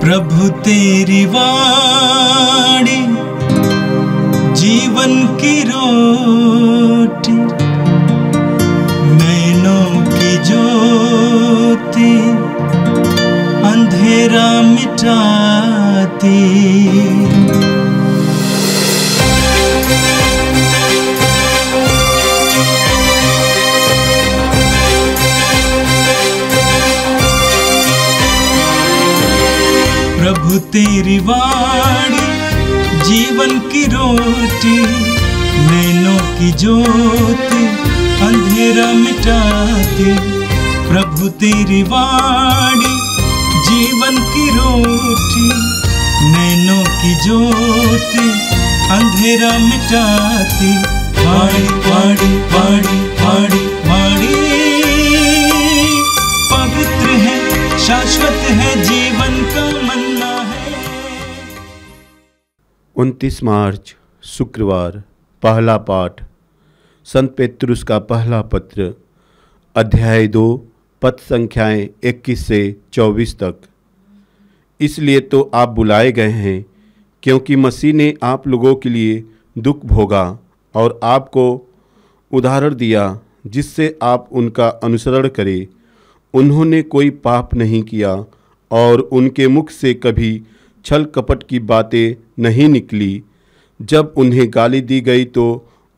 प्रभु तेरी वाणी जीवन की रोटी, नैनों की ज्योति अंधेरा मिटाती। प्रभु तेरी वाणी जीवन की रोटी, नैनों की ज्योति अंधेरा मिटाती। प्रभु तेरी वाणी जीवन की रोटी, नैनों की ज्योति अंधेरा मिटाती। वाणी वाणी वाणी वाणी वाणी पवित्र है, शाश्वत है, जीवन का मन्ना है। 29 मार्च शुक्रवार। पहला पाठ संत पेतरुस का पहला पत्र, अध्याय 2, पद संख्याएं 21 से 24 तक। इसलिए तो आप बुलाए गए हैं, क्योंकि मसीह ने आप लोगों के लिए दुख भोगा और आपको उदाहरण दिया, जिससे आप उनका अनुसरण करें। उन्होंने कोई पाप नहीं किया और उनके मुख से कभी छल कपट की बातें नहीं निकली। जब उन्हें गाली दी गई तो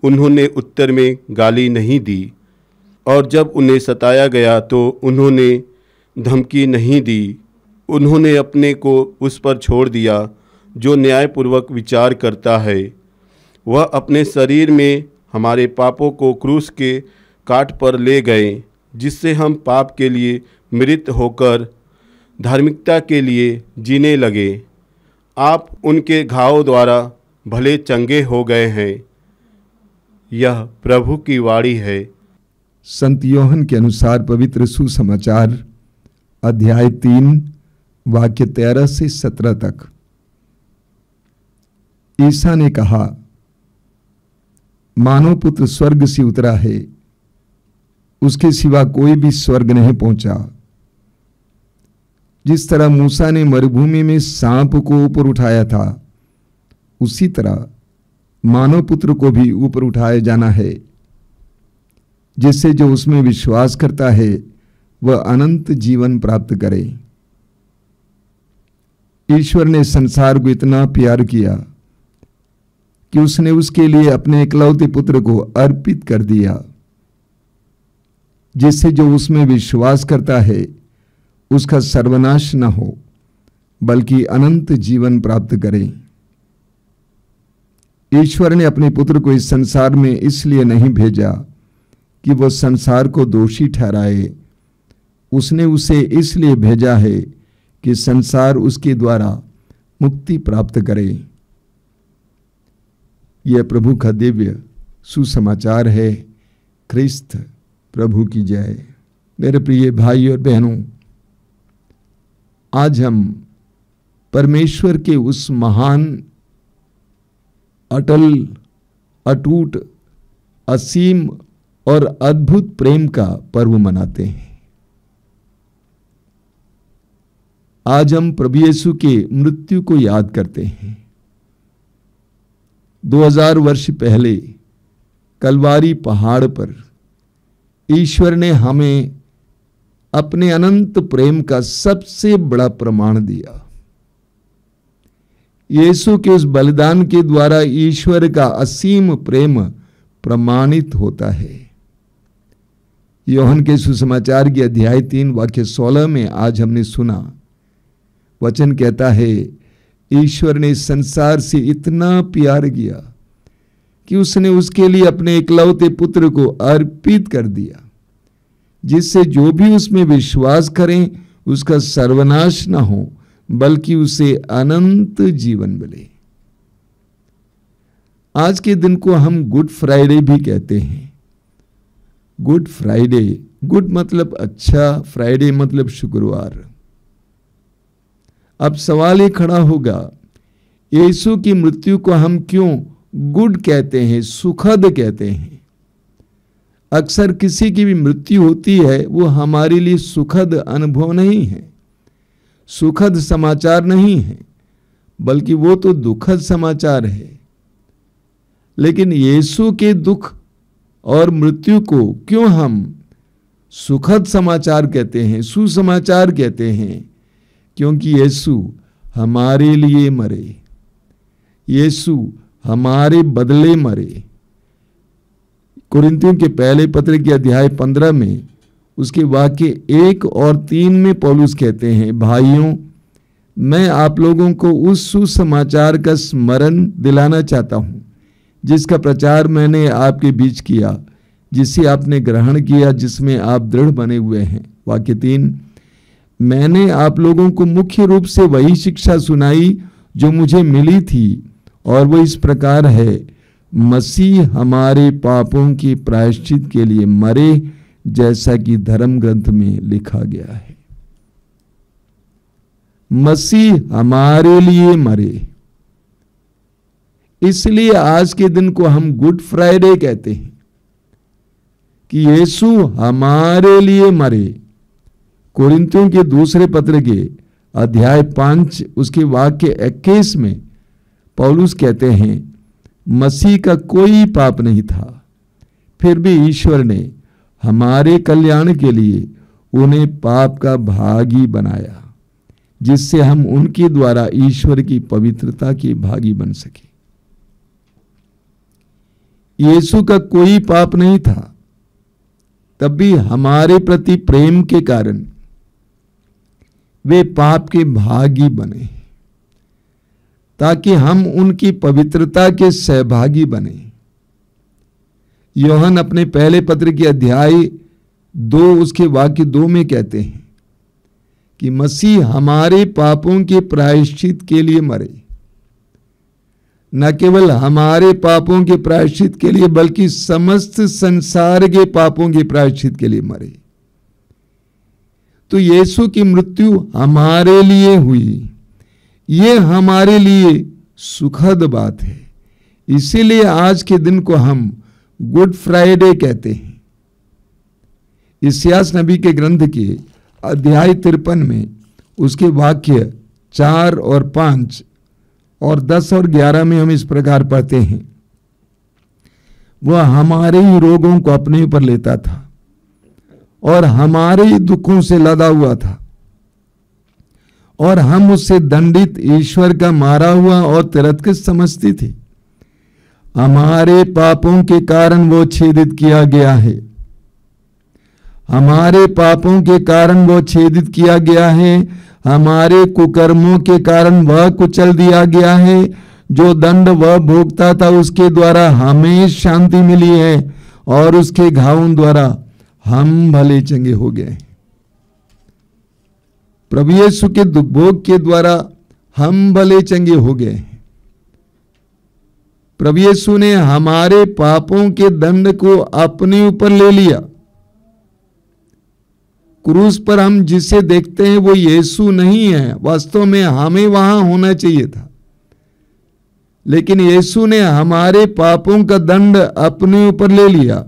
उन्होंने उत्तर में गाली नहीं दी, और जब उन्हें सताया गया तो उन्होंने धमकी नहीं दी। उन्होंने अपने को उस पर छोड़ दिया जो न्यायपूर्वक विचार करता है। वह अपने शरीर में हमारे पापों को क्रूस के काट पर ले गए, जिससे हम पाप के लिए मृत होकर धार्मिकता के लिए जीने लगे। आप उनके घावों द्वारा भले चंगे हो गए हैं। यह प्रभु की वाणी है। संत योहन के अनुसार पवित्र सुसमाचार, अध्याय 3, वाक्य 13 से 17 तक। ईसा ने कहा, मानव पुत्र स्वर्ग से उतरा है, उसके सिवा कोई भी स्वर्ग नहीं पहुंचा। जिस तरह मूसा ने मरुभूमि में सांप को ऊपर उठाया था, उसी तरह मानव पुत्र को भी ऊपर उठाया जाना है, जिससे जो उसमें विश्वास करता है वह अनंत जीवन प्राप्त करे। ईश्वर ने संसार को इतना प्यार किया कि उसने उसके लिए अपने इकलौते पुत्र को अर्पित कर दिया, जिससे जो उसमें विश्वास करता है उसका सर्वनाश न हो, बल्कि अनंत जीवन प्राप्त करे। ईश्वर ने अपने पुत्र को इस संसार में इसलिए नहीं भेजा कि वह संसार को दोषी ठहराए। उसने उसे इसलिए भेजा है कि संसार उसके द्वारा मुक्ति प्राप्त करे। यह प्रभु का दिव्य सुसमाचार है। ख्रिस्त प्रभु की जय। मेरे प्रिय भाई और बहनों, आज हम परमेश्वर के उस महान, अटल, अटूट, असीम और अद्भुत प्रेम का पर्व मनाते हैं। आज हम प्रभु यीशु के मृत्यु को याद करते हैं। 2000 वर्ष पहले कलवारी पहाड़ पर ईश्वर ने हमें अपने अनंत प्रेम का सबसे बड़ा प्रमाण दिया। यीशु के उस बलिदान के द्वारा ईश्वर का असीम प्रेम प्रमाणित होता है। योहन के सुसमाचार के अध्याय 3 वाक्य 16 में आज हमने सुना, वचन कहता है, ईश्वर ने संसार से इतना प्यार किया कि उसने उसके लिए अपने इकलौते पुत्र को अर्पित कर दिया, जिससे जो भी उसमें विश्वास करें उसका सर्वनाश न हो, बल्कि उसे अनंत जीवन मिले। आज के दिन को हम गुड फ्राइडे भी कहते हैं। गुड फ्राइडे, गुड मतलब अच्छा, फ्राइडे मतलब शुक्रवार। अब सवाल ये खड़ा होगा, यीशु की मृत्यु को हम क्यों गुड कहते हैं, सुखद कहते हैं? अक्सर किसी की भी मृत्यु होती है वो हमारे लिए सुखद अनुभव नहीं है। सुखद समाचार नहीं है, बल्कि वो तो दुखद समाचार है। लेकिन यीशु के दुख और मृत्यु को क्यों हम सुखद समाचार कहते हैं, सुसमाचार कहते हैं? क्योंकि यीशु हमारे लिए मरे, यीशु हमारे बदले मरे। कुरिन्थियों के पहले पत्र के अध्याय 15 में उसके वाक्य 1 और 3 में पौलुस कहते हैं, भाइयों, मैं आप लोगों को उस सुसमाचार का स्मरण दिलाना चाहता हूं जिसका प्रचार मैंने आपके बीच किया, जिसे आपने ग्रहण किया, जिसमें आप दृढ़ बने हुए हैं। वाक्य 3, मैंने आप लोगों को मुख्य रूप से वही शिक्षा सुनाई जो मुझे मिली थी, और वो इस प्रकार है, मसीह हमारे पापों के प्रायश्चित के लिए मरे, जैसा कि धर्म ग्रंथ में लिखा गया है। मसीह हमारे लिए मरे, इसलिए आज के दिन को हम गुड फ्राइडे कहते हैं कि यीशु हमारे लिए मरे। कोरिन्थियों के दूसरे पत्र के अध्याय 5 उसके वाक्य 21 में पौलुस कहते हैं, मसीह का कोई पाप नहीं था, फिर भी ईश्वर ने हमारे कल्याण के लिए उन्हें पाप का भागी बनाया, जिससे हम उनके द्वारा ईश्वर की पवित्रता के भागी बन सके। यीशु का कोई पाप नहीं था, तब भी हमारे प्रति प्रेम के कारण वे पाप के भागी बने, ताकि हम उनकी पवित्रता के सहभागी बने। यूहन्ना अपने पहले पत्र के अध्याय 2 उसके वाक्य 2 में कहते हैं कि मसीह हमारे पापों के प्रायश्चित के लिए मरे। न केवल हमारे पापों के प्रायश्चित के लिए, बल्कि समस्त संसार के पापों के प्रायश्चित के लिए मरे। तो यीशु की मृत्यु हमारे लिए हुई, ये हमारे लिए सुखद बात है। इसीलिए आज के दिन को हम गुड फ्राइडे कहते हैं। इस्यास नबी के ग्रंथ के अध्याय 53 में उसके वाक्य 4 और 5 और 10 और 11 में हम इस प्रकार पढ़ते हैं, वह हमारे ही रोगों को अपने ऊपर लेता था और हमारे ही दुखों से लदा हुआ था, और हम उससे दंडित, ईश्वर का मारा हुआ और तिरस्कृत समझती थी। हमारे पापों के कारण वो छेदित किया गया है, हमारे पापों के कारण वो छेदित किया गया है, हमारे कुकर्मों के कारण वह कुचल दिया गया है। जो दंड वह भोगता था, उसके द्वारा हमें शांति मिली है, और उसके घावों द्वारा हम भले चंगे हो गए। प्रभु यीशु के दुख भोग के द्वारा हम भले चंगे हो गए। प्रभु यीशु ने हमारे पापों के दंड को अपने ऊपर ले लिया। क्रूस पर हम जिसे देखते हैं वो यीशु नहीं है, वास्तव में हमें वहां होना चाहिए था, लेकिन यीशु ने हमारे पापों का दंड अपने ऊपर ले लिया।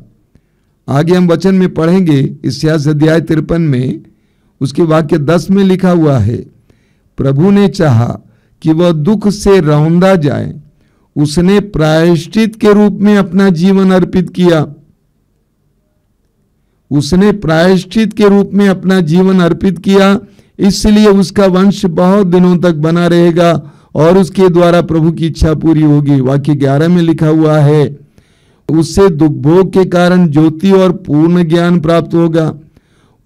आगे हम वचन में पढ़ेंगे, इस्यास अध्याय 53 में उसके वाक्य 10 में लिखा हुआ है, प्रभु ने चाहा कि वह दुख से रौंदा जाए, उसने प्रायश्चित के रूप में अपना जीवन अर्पित किया। उसने प्रायश्चित के रूप में अपना जीवन अर्पित किया, इसलिए उसका वंश बहुत दिनों तक बना रहेगा और उसके द्वारा प्रभु की इच्छा पूरी होगी। वाक्य 11 में लिखा हुआ है, उससे दुख भोग के कारण ज्योति और पूर्ण ज्ञान प्राप्त होगा।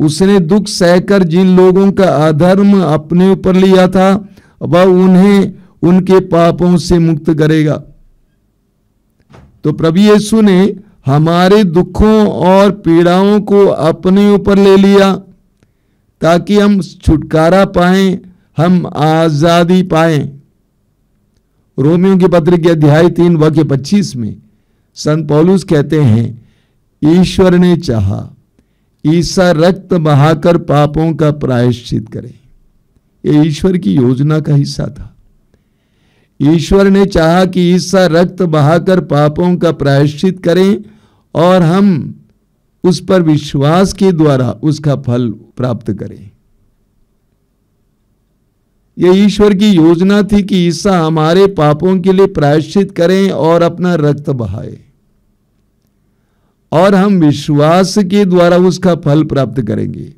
उसने दुख सहकर जिन लोगों का अधर्म अपने ऊपर लिया था, वह उन्हें उनके पापों से मुक्त करेगा। तो प्रभु यीशु ने हमारे दुखों और पीड़ाओं को अपने ऊपर ले लिया, ताकि हम छुटकारा पाएं, हम आजादी पाएं। रोमियों के पत्र के अध्याय 3 वाक्य 25 में संत पौलुस कहते हैं, ईश्वर ने चाहा ईसा रक्त बहाकर पापों का प्रायश्चित करे। ये ईश्वर की योजना का हिस्सा था। ईश्वर ने चाहा कि ईसा रक्त बहाकर पापों का प्रायश्चित करें और हम उस पर विश्वास के द्वारा उसका फल प्राप्त करें। यह ईश्वर की योजना थी कि ईसा हमारे पापों के लिए प्रायश्चित करें और अपना रक्त बहाए, और हम विश्वास के द्वारा उसका फल प्राप्त करेंगे।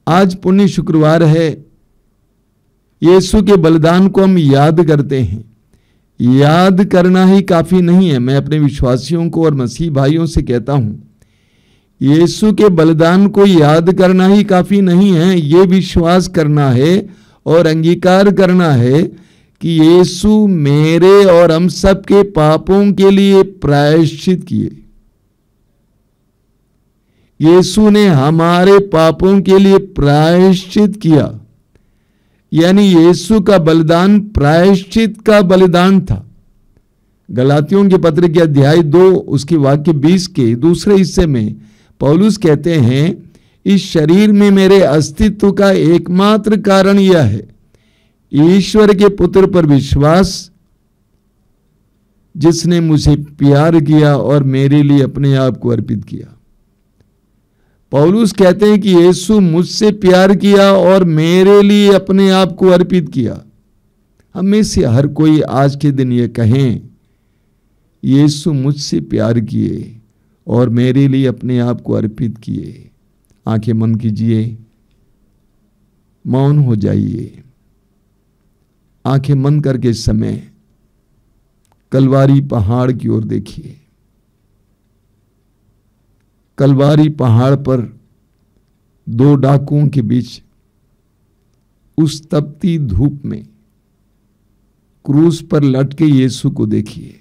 आज पुण्य शुक्रवार है, यीशु के बलिदान को हम याद करते हैं। याद करना ही काफी नहीं है। मैं अपने विश्वासियों को और मसीह भाइयों से कहता हूं, यीशु के बलिदान को याद करना ही काफी नहीं है। ये विश्वास करना है और अंगीकार करना है कि यीशु मेरे और हम सब के पापों के लिए प्रायश्चित किए। यीशु ने हमारे पापों के लिए प्रायश्चित किया, यानी यीशु का बलिदान प्रायश्चित का बलिदान था। गलातियों के पत्र के अध्याय 2 उसके वाक्य 20 के दूसरे हिस्से में पौलुस कहते हैं, इस शरीर में मेरे अस्तित्व का एकमात्र कारण यह है, ईश्वर के पुत्र पर विश्वास, जिसने मुझे प्यार किया और मेरे लिए अपने आप को अर्पित किया। पौलुस कहते हैं कि यीशु मुझसे प्यार किया और मेरे लिए अपने आप को अर्पित किया। हम में से हर कोई आज के दिन ये कहें, यीशु मुझसे प्यार किए और मेरे लिए अपने आप को अर्पित किए। आंखें बंद कीजिए, मौन हो जाइए। आंखें बंद करके इस समय कलवारी पहाड़ की ओर देखिए। कलवारी पहाड़ पर 2 डाकुओं के बीच उस तपती धूप में क्रूस पर लटके यीशु को देखिए।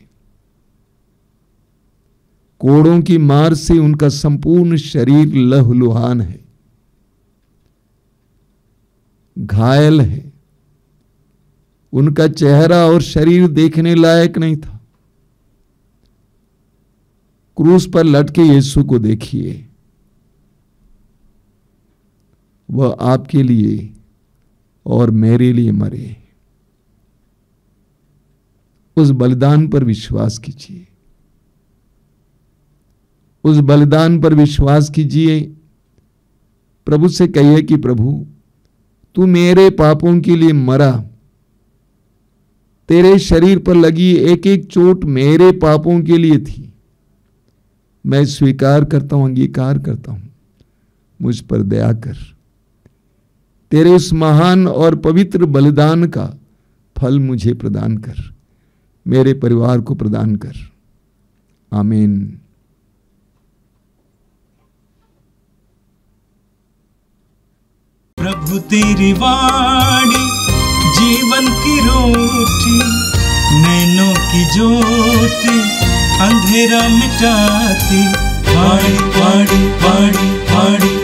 कोड़ों की मार से उनका संपूर्ण शरीर लहूलुहान है, घायल है। उनका चेहरा और शरीर देखने लायक नहीं था। क्रूस पर लटके यीशु को देखिए। वह आपके लिए और मेरे लिए मरे। उस बलिदान पर विश्वास कीजिए। उस बलिदान पर विश्वास कीजिए। प्रभु से कहिए कि प्रभु, तू मेरे पापों के लिए मरा। तेरे शरीर पर लगी एक एक चोट मेरे पापों के लिए थी। मैं स्वीकार करता हूं, अंगीकार करता हूं, मुझ पर दया कर। तेरे इस महान और पवित्र बलिदान का फल मुझे प्रदान कर, मेरे परिवार को प्रदान कर। आमीन। प्रभु तेरी वाणी जीवन की रोटी, नैनों की ज्योति अंधेरा मिटाती। वाणी वाणी वाणी वाणी